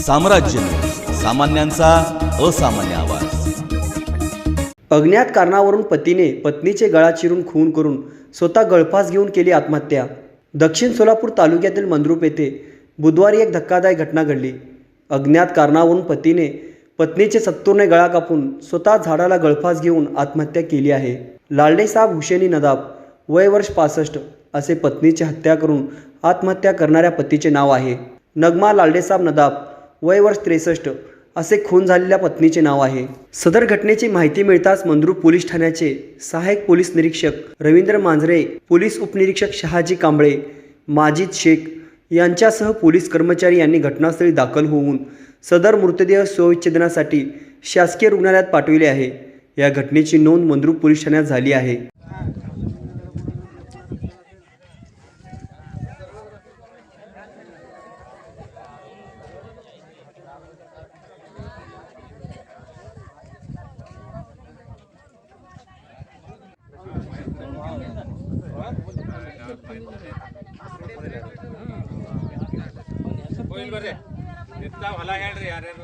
साम्राज्य, सामान्यांचा असामान्य आवाज। अज्ञात कारणावरून पतीने पत्नीचे गळा चिरून खून करून स्वतः गळफास घेऊन केली आत्महत्या। दक्षिण सोलापूर तालुक्यातील मंद्रुप येथे बुधवारी एक धक्कादायक घटना घडली। अज्ञात कारणावरून पतीने पत्नीचे 70ने गळा कापून स्वतः झाडाला गळफास घेऊन आत्महत्या केली आहे। लालडेसाब हुसेनी नदाब वय वर्ष 65 असे पत्नीची हत्या करून आत्महत्या करणाऱ्या पतीचे नाव आहे। नगमा लालडेसाब नदाब वय वर्ष 63 असे खून झालेल्या पत्नीचे नाव आहे। सदर घटनेची माहिती मिळताच मंद्रुप पोलीस ठाण्याचे सहाय्यक पोलीस निरीक्षक रवींद्र मांजरे, पोलीस उपनिरीक्षक शहाजी कांबळे, माजिद शेख यांच्यासह पोलीस कर्मचारी यांनी घटनास्थळी दाखल होऊन सदर मृतदेह शवविच्छेदनासाठी शासकीय रुग्णालयात पाठविले आहे। या घटनेची नोंद मंद्रुप पोलीस ठाण्यात झाली आहे। ಹೋಗಿಲ್ ಬರ್ರಿ ಇತ್ತ ಹೊಲ ಹೇಳ್ರಿ ಯಾರ್ಯಾರು